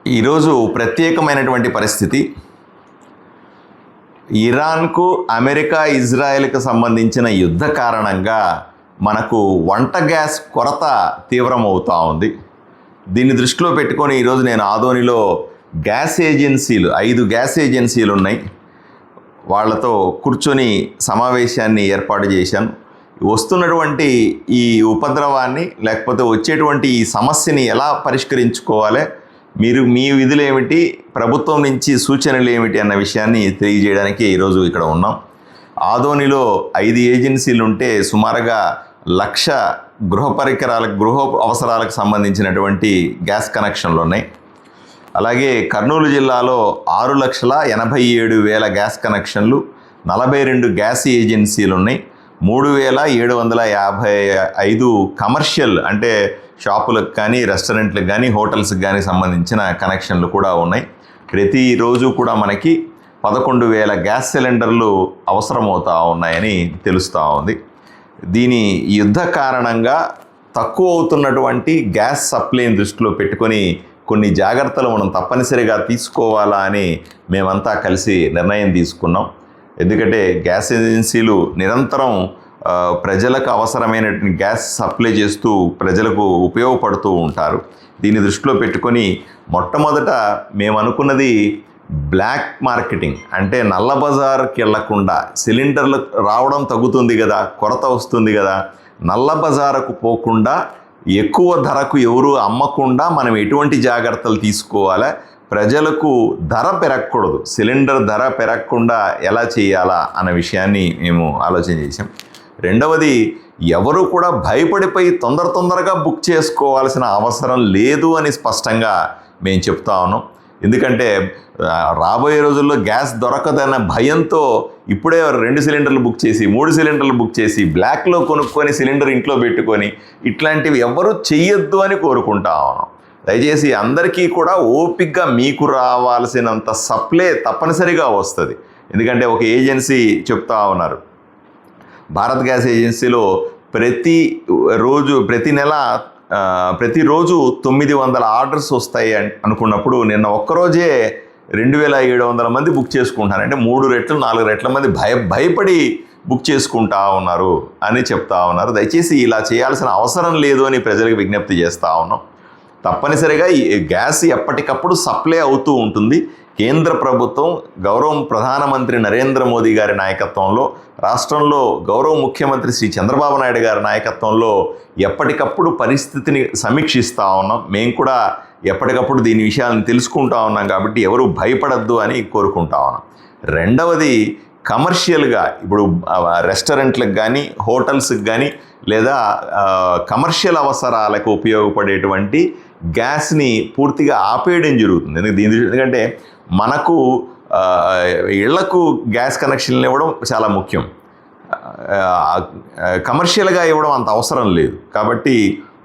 ఈరోజు ప్రత్యేకమైనటువంటి పరిస్థితి. ఇరాన్కు అమెరికా ఇజ్రాయెల్కి సంబంధించిన యుద్ధ కారణంగా మనకు వంట గ్యాస్ కొరత తీవ్రమవుతూ ఉంది. దీన్ని దృష్టిలో పెట్టుకొని ఈరోజు నేను ఆదోనిలో గ్యాస్ ఏజెన్సీలు 5 గ్యాస్ ఏజెన్సీలు ఉన్నాయి, వాళ్ళతో కూర్చొని సమావేశాన్ని ఏర్పాటు చేశాను. వస్తున్నటువంటి ఈ ఉపద్రవాన్ని లేకపోతే వచ్చేటువంటి ఈ సమస్యని ఎలా పరిష్కరించుకోవాలి, మీ విధులు ఏమిటి, ప్రభుత్వం నుంచి సూచనలు ఏమిటి అన్న విషయాన్ని తెలియజేయడానికి ఈరోజు ఇక్కడ ఉన్నాం. ఆదోనిలో 5 ఏజెన్సీలు ఉంటే సుమారుగా 1,00,000 గృహ అవసరాలకు సంబంధించినటువంటి గ్యాస్ కనెక్షన్లు ఉన్నాయి. అలాగే కర్నూలు జిల్లాలో 6,87,000 గ్యాస్ కనెక్షన్లు, 42 గ్యాస్ ఏజెన్సీలు ఉన్నాయి. 3,755 కమర్షియల్ అంటే షాపులకు కానీ రెస్టారెంట్లకు కానీ హోటల్స్కి కానీ సంబంధించిన కనెక్షన్లు కూడా ఉన్నాయి. ప్రతిరోజు కూడా మనకి 11,000 గ్యాస్ సిలిండర్లు అవసరమవుతూ ఉన్నాయని తెలుస్తూ ఉంది. దీని యుద్ధ కారణంగా తక్కువ అవుతున్నటువంటి గ్యాస్ సప్లైని దృష్టిలో పెట్టుకొని కొన్ని జాగ్రత్తలు మనం తప్పనిసరిగా తీసుకోవాలా అని మేమంతా కలిసి నిర్ణయం తీసుకున్నాం. ఎందుకంటే గ్యాస్ ఏజెన్సీలు నిరంతరం ప్రజలకు అవసరమైనటువంటి గ్యాస్ సప్లై చేస్తూ ప్రజలకు ఉపయోగపడుతూ ఉంటారు. దీన్ని దృష్టిలో పెట్టుకొని మొట్టమొదట మేము అనుకున్నది బ్లాక్ మార్కెటింగ్, అంటే నల్ల బజార్కి వెళ్లకుండా సిలిండర్లు రావడం తగ్గుతుంది కదా, కొరత వస్తుంది కదా, నల్ల బజారుకు పోకుండా ఎక్కువ ధరకు ఎవరు అమ్మకుండా మనం ఎటువంటి జాగ్రత్తలు తీసుకోవాలా, ప్రజలకు ధర పెరగకూడదు, సిలిండర్ ధర పెరగకుండా ఎలా చేయాలా అన్న విషయాన్ని మేము ఆలోచన చేసాం. రెండవది, ఎవరు కూడా భయపడిపోయి తొందరగా బుక్ చేసుకోవాల్సిన అవసరం లేదు అని స్పష్టంగా మేము చెప్తా ఉన్నాం. ఎందుకంటే రాబోయే రోజుల్లో గ్యాస్ దొరకదన్న భయంతో ఇప్పుడే 2 సిలిండర్లు బుక్ చేసి 3 సిలిండర్లు బుక్ చేసి బ్లాక్లో కొనుక్కొని సిలిండర్ ఇంట్లో పెట్టుకొని ఇట్లాంటివి ఎవరు చెయ్యొద్దు అని కోరుకుంటా ఉన్నాం. దయచేసి అందరికీ కూడా ఓపికగా మీకు రావాల్సినంత సప్లై తప్పనిసరిగా వస్తుంది. ఎందుకంటే ఒక ఏజెన్సీ చెప్తా ఉన్నారు, భారత్ గ్యాస్ ఏజెన్సీలో ప్రతిరోజు 900 ఆర్డర్స్ వస్తాయి అనుకున్నప్పుడు నిన్న ఒక్కరోజే 2,700 మంది బుక్ చేసుకుంటున్నారు. అంటే 3 రెట్లు 4 రెట్ల మంది భయపడి బుక్ చేసుకుంటా ఉన్నారు అని చెప్తా ఉన్నారు. దయచేసి ఇలా చేయాల్సిన అవసరం లేదు అని ప్రజలకు విజ్ఞప్తి చేస్తూ ఉన్నాం. తప్పనిసరిగా ఈ గ్యాస్ ఎప్పటికప్పుడు సప్లై అవుతూ ఉంటుంది. కేంద్ర ప్రభుత్వం గౌరవ ప్రధానమంత్రి నరేంద్ర మోదీ గారి నాయకత్వంలో, రాష్ట్రంలో గౌరవ ముఖ్యమంత్రి శ్రీ చంద్రబాబు నాయుడు గారి నాయకత్వంలో ఎప్పటికప్పుడు పరిస్థితిని సమీక్షిస్తూ ఉన్నాం. మేము కూడా ఎప్పటికప్పుడు దీని విషయాలను తెలుసుకుంటా ఉన్నాం కాబట్టి ఎవరు భయపడద్దు అని కోరుకుంటా ఉన్నాం. రెండవది, కమర్షియల్గా ఇప్పుడు రెస్టారెంట్లకు కానీ హోటల్స్కి కానీ లేదా కమర్షియల్ అవసరాలకు ఉపయోగపడేటువంటి గ్యాస్ని పూర్తిగా ఆపేయడం జరుగుతుంది. ఎందుకంటే మనకు ఇళ్లకు గ్యాస్ కనెక్షన్లు ఇవ్వడం చాలా ముఖ్యం, కమర్షియల్గా ఇవ్వడం అంత అవసరం లేదు. కాబట్టి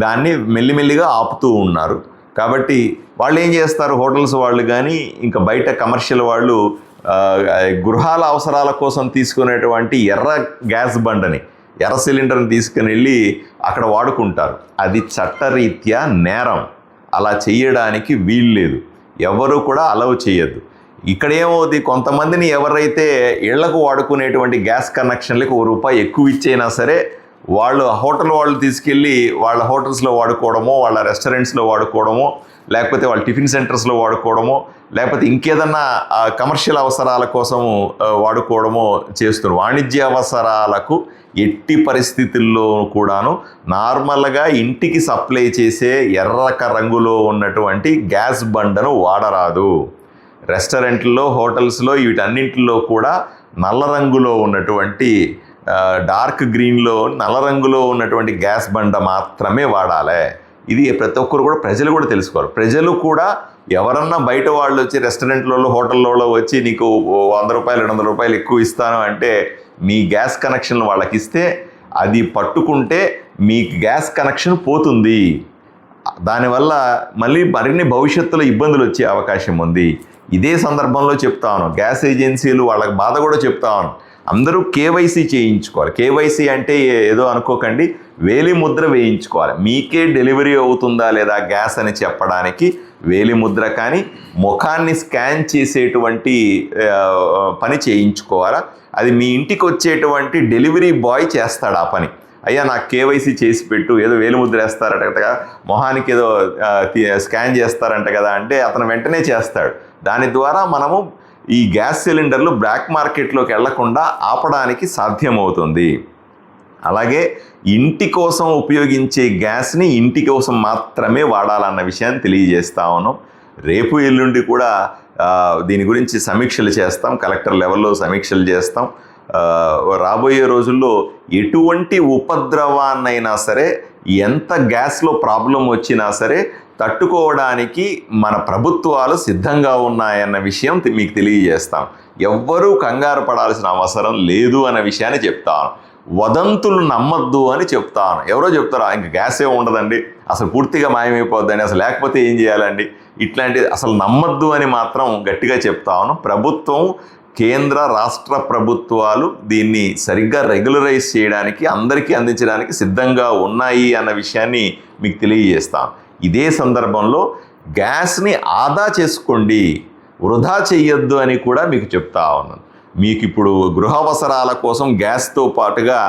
దాన్ని మెల్లిమెల్లిగా ఆపుతూ ఉన్నారు. కాబట్టి వాళ్ళు ఏం చేస్తారు, హోటల్స్ వాళ్ళు కానీ ఇంకా బయట కమర్షియల్ వాళ్ళు గృహాల అవసరాల కోసం తీసుకునేటువంటి ఎర్ర గ్యాస్ బండని, ఎర్ర సిలిండర్ని తీసుకుని వెళ్ళి అక్కడ వాడుకుంటారు. అది చట్టరీత్యా నేరం, అలా చేయడానికి వీలు లేదు, ఎవరు కూడా అలౌ చేయొద్దు. ఇక్కడ ఏమవుతుంది, కొంతమందిని ఎవరైతే ఇళ్లకు వాడుకునేటువంటి గ్యాస్ కనెక్షన్లకు ₹1 ఎక్కువ ఇచ్చైనా సరే హోటల్ వాళ్ళు తీసుకెళ్ళి వాళ్ళ హోటల్స్లో వాడుకోవడమో, వాళ్ళ రెస్టారెంట్స్లో వాడుకోవడమో, లేకపోతే వాళ్ళ టిఫిన్ సెంటర్స్లో వాడుకోవడమో, లేకపోతే ఇంకేదన్నా కమర్షియల్ అవసరాల కోసము వాడుకోవడమో చేస్తున్నారు. వాణిజ్య అవసరాలకు ఎట్టి పరిస్థితుల్లో కూడాను నార్మల్గా ఇంటికి సప్లై చేసే ఎర్రక రంగులో ఉన్నటువంటి గ్యాస్ బండను వాడరాదు. రెస్టారెంట్లో హోటల్స్లో వీటన్నింటిలో కూడా నల్ల రంగులో ఉన్నటువంటి డార్క్ గ్రీన్లో నల్ల రంగులో ఉన్నటువంటి గ్యాస్ బండ మాత్రమే వాడాలి. ఇది ప్రతి ఒక్కరు కూడా ప్రజలు కూడా తెలుసుకోవాలి. ప్రజలు కూడా ఎవరన్నా బయట వాళ్ళు వచ్చి రెస్టారెంట్లలో హోటల్లో వచ్చి నీకు ₹100 ₹200 ఎక్కువ ఇస్తాను అంటే మీ గ్యాస్ కనెక్షన్ వాళ్ళకి ఇస్తే అది పట్టుకుంటే మీ గ్యాస్ కనెక్షన్ పోతుంది. దానివల్ల మళ్ళీ మరిన్ని భవిష్యత్తులో ఇబ్బందులు వచ్చే అవకాశం ఉంది. ఇదే సందర్భంలో చెప్తాను, గ్యాస్ ఏజెన్సీలు వాళ్ళకి బాధ కూడా చెప్తాను, అందరూ కేవైసీ చేయించుకోవాలి. కేవైసీ అంటే ఏదో అనుకోకండి, వేలిముద్ర వేయించుకోవాలి. మీకే డెలివరీ అవుతుందా లేదా గ్యాస్ అని చెప్పడానికి వేలిముద్ర కానీ ముఖాన్ని స్కాన్ చేసేటువంటి పని చేయించుకోవాలా. అది మీ ఇంటికి వచ్చేటువంటి డెలివరీ బాయ్ చేస్తాడు ఆ పని. అయ్యా నాకు కేవైసీ చేసి పెట్టు, ఏదో వేలిముద్ర వేస్తారట కదా, మొహానికి ఏదో స్కాన్ చేస్తారంట కదా అంటే అతను వెంటనే చేస్తాడు. దాని ద్వారా మనము ఈ గ్యాస్ సిలిండర్లు బ్లాక్ మార్కెట్లోకి వెళ్లకుండా ఆపడానికి సాధ్యమవుతుంది. అలాగే ఇంటి కోసం ఉపయోగించే గ్యాస్ని ఇంటి కోసం మాత్రమే వాడాలన్న విషయాన్ని తెలియజేస్తా ఉన్నాం. రేపు ఎల్లుండి కూడా దీని గురించి సమీక్షలు చేస్తాం, కలెక్టర్ లెవెల్లో సమీక్షలు చేస్తాం. రాబోయే రోజుల్లో ఎటువంటి ఉపద్రవాన్నైనా సరే, ఎంత గ్యాస్లో ప్రాబ్లం వచ్చినా సరే తట్టుకోవడానికి మన ప్రభుత్వాలు సిద్ధంగా ఉన్నాయన్న విషయం మీకు తెలియజేస్తాం. ఎవ్వరూ కంగారు పడాల్సిన అవసరం లేదు అన్న విషయాన్ని చెప్తాను. వదంతులు నమ్మద్దు అని చెప్తాను. ఎవరో చెప్తారా ఇంక గ్యాసే ఉండదండి, అసలు పూర్తిగా మాయమైపోద్దండి, అసలు లేకపోతే ఏం చేయాలండి, ఇట్లాంటి అసలు నమ్మద్దు అని మాత్రం గట్టిగా చెప్తాను. ప్రభుత్వం, కేంద్ర రాష్ట్ర ప్రభుత్వాలు దీన్ని సరిగ్గా రెగ్యులరైజ్ చేయడానికి, అందరికీ అందించడానికి సిద్ధంగా ఉన్నాయి అన్న విషయాన్ని మీకు తెలియజేస్తాను. ఇదే సందర్భంలో గ్యాస్ని ఆదా చేసుకోండి, వృధా చెయ్యొద్దు అని కూడా మీకు చెప్తా ఉన్నాను. మీకు ఇప్పుడు గృహ అవసరాల కోసం గ్యాస్తో పాటుగా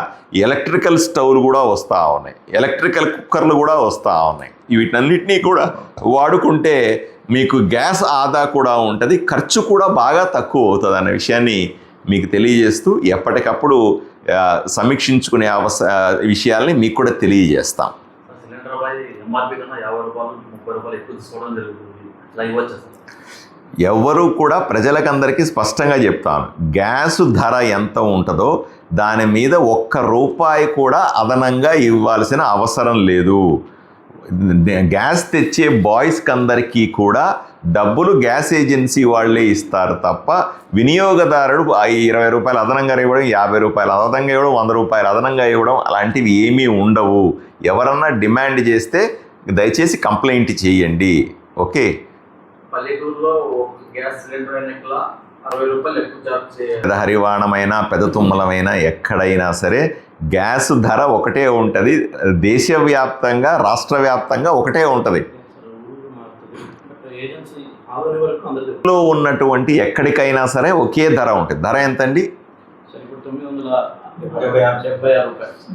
ఎలక్ట్రికల్ స్టవ్లు కూడా వస్తూ ఉన్నాయి, ఎలక్ట్రికల్ కుక్కర్లు కూడా వస్తూ ఉన్నాయి. వీటన్నిటినీ కూడా వాడుకుంటే మీకు గ్యాస్ ఆదా కూడా ఉంటుంది, ఖర్చు కూడా బాగా తక్కువ అవుతుంది అన్న విషయాన్ని మీకు తెలియజేస్తూ ఎప్పటికప్పుడు సమీక్షించుకునే విషయాల్ని మీకు కూడా తెలియజేస్తాం. ఎవరు కూడా ప్రజలకందరికీ స్పష్టంగా చెప్తాను, గ్యాసు ధర ఎంత ఉంటుందో దాని మీద ₹1 కూడా అదనంగా ఇవ్వాల్సిన అవసరం లేదు. గ్యాస్ తెచ్చే బాయ్స్కి అందరికీ కూడా డబ్బులు గ్యాస్ ఏజెన్సీ వాళ్ళే ఇస్తారు తప్ప వినియోగదారుడు ₹20 అదనంగా ఇవ్వడం, ₹50 అదనంగా ఇవ్వడం, ₹100 అదనంగా ఇవ్వడం అలాంటివి ఏమీ ఉండవు. ఎవరన్నా డిమాండ్ చేస్తే దయచేసి కంప్లైంట్ చేయండి. ఓకే, పల్లెటూరులో గ్యాస్ సిలిండర్ పెద్ద హరివాణమైనా పెద్ద తుమ్మలమైనా ఎక్కడైనా సరే గ్యాస్ ధర ఒకటే ఉంటుంది. దేశవ్యాప్తంగా రాష్ట్ర వ్యాప్తంగా ఒకటే ఉంటుంది. ఉన్నటువంటి ఎక్కడికైనా సరే ఒకే ధర ఉంటుంది. ధర ఎంతండి?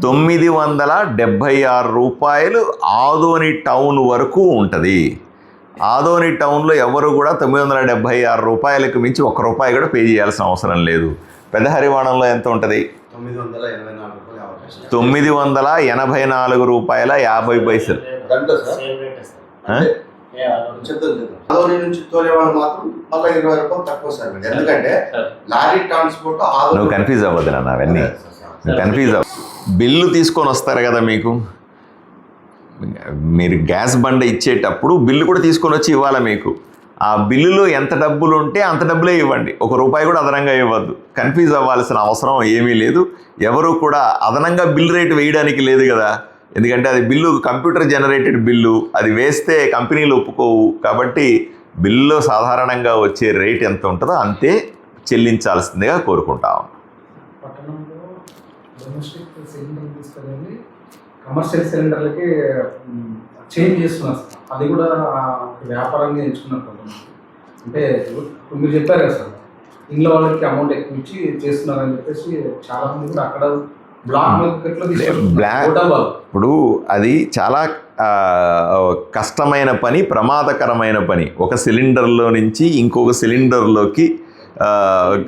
₹976 ఆదోని టౌన్ వరకు ఉంటుంది. ఆదోని టౌన్లో ఎవరు కూడా ₹976 మించి ₹1 కూడా పే చేయాల్సిన అవసరం లేదు. పెద్ద హరివాణంలో ఎంత ఉంటుంది? ₹984.50. నువ్వు కన్ఫ్యూజ్ అవ్వద్దు నాన్న, అవన్నీ కన్ఫ్యూజ్ అవ్వ. బిల్లు తీసుకొని వస్తారు కదా మీకు, మీరు గ్యాస్ బండ ఇచ్చేటప్పుడు బిల్లు కూడా తీసుకొని వచ్చి ఇవ్వాలి మీకు. ఆ బిల్లులో ఎంత డబ్బులు ఉంటే అంత డబ్బులే ఇవ్వండి, ₹1 కూడా అదనంగా ఇవ్వద్దు. కన్ఫ్యూజ్ అవ్వాల్సిన అవసరం ఏమీ లేదు. ఎవరు కూడా అదనంగా బిల్ రేటు వేయడానికి లేదు కదా, ఎందుకంటే అది బిల్లు కంప్యూటర్ జనరేటెడ్ బిల్లు, అది వేస్తే కంపెనీలు ఒప్పుకోవు. కాబట్టి బిల్లులో సాధారణంగా వచ్చే రేట్ ఎంత ఉంటుందో అంతే చెల్లించాల్సిందిగా కోరుకుంటాం. కమర్షియల్ సిలిండర్లకి చేంజ్ చేస్తున్నారు, అది కూడా వ్యాపారంగా ఎంచుకున్నారు కొంతమంది. అంటే మీరు చెప్పారు కదా సార్, ఇంట్లో వాళ్ళకి అమౌంట్ ఎక్కువ ఇచ్చి చేస్తున్నారని చెప్పేసి చాలా మంది కూడా అక్కడ ఇప్పుడు అది చాలా కష్టమైన పని, ప్రమాదకరమైన పని. ఒక సిలిండర్లో నుంచి ఇంకొక సిలిండర్లోకి,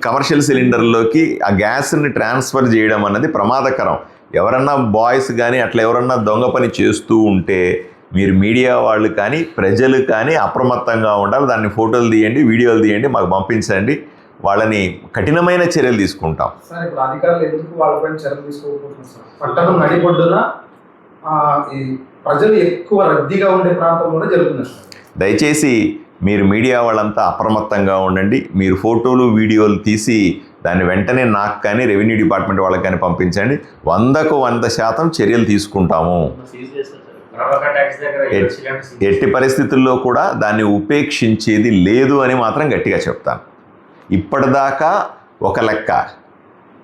కమర్షియల్ సిలిండర్లోకి ఆ గ్యాస్ని ట్రాన్స్ఫర్ చేయడం అన్నది ప్రమాదకరం. ఎవరన్నా బాయ్స్ కానీ అట్లా ఎవరన్నా దొంగ పని చేస్తూ ఉంటే మీరు మీడియా వాళ్ళు కానీ ప్రజలు కానీ అప్రమత్తంగా ఉండాలి. దాన్ని ఫోటోలు తీయండి, వీడియోలు తీయండి, మాకు పంపించండి. వాళ్ళని కఠినమైన చర్యలు తీసుకుంటాం. సార్ ఇప్పుడు అధికారులు ఎందుకు వాళ్ళపైన చర్యలు తీసుకోకపోతున్నారు సార్? పట్టణం నడిపొడ్డున ఈ ప్రజలు ఎక్కువ రద్దీగా ఉండే ప్రాంతంలోనే జరుగుతున్నారు సార్. దయచేసి మీరు మీడియా వాళ్ళంతా అప్రమత్తంగా ఉండండి. మీరు ఫోటోలు వీడియోలు తీసి దాన్ని వెంటనే నాకు కానీ రెవెన్యూ డిపార్ట్మెంట్ వాళ్ళకి కానీ పంపించండి. 100% చర్యలు తీసుకుంటాము. ఎట్టి పరిస్థితుల్లో కూడా దాన్ని ఉపేక్షించేది లేదు అని మాత్రం గట్టిగా చెప్తాను. ఇప్పటిదాకా ఒక లెక్క,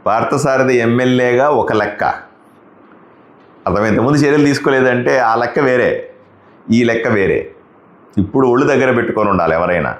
పార్థసారథి ఎమ్మెల్యేగా ఒక లెక్క, అర్థమైంది. ముందు చర్యలు తీసుకోలేదంటే ఆ లెక్క వేరే, ఈ లెక్క వేరే. ఇప్పుడు ఒళ్ళు దగ్గర పెట్టుకొని ఉండాలి ఎవరైనా.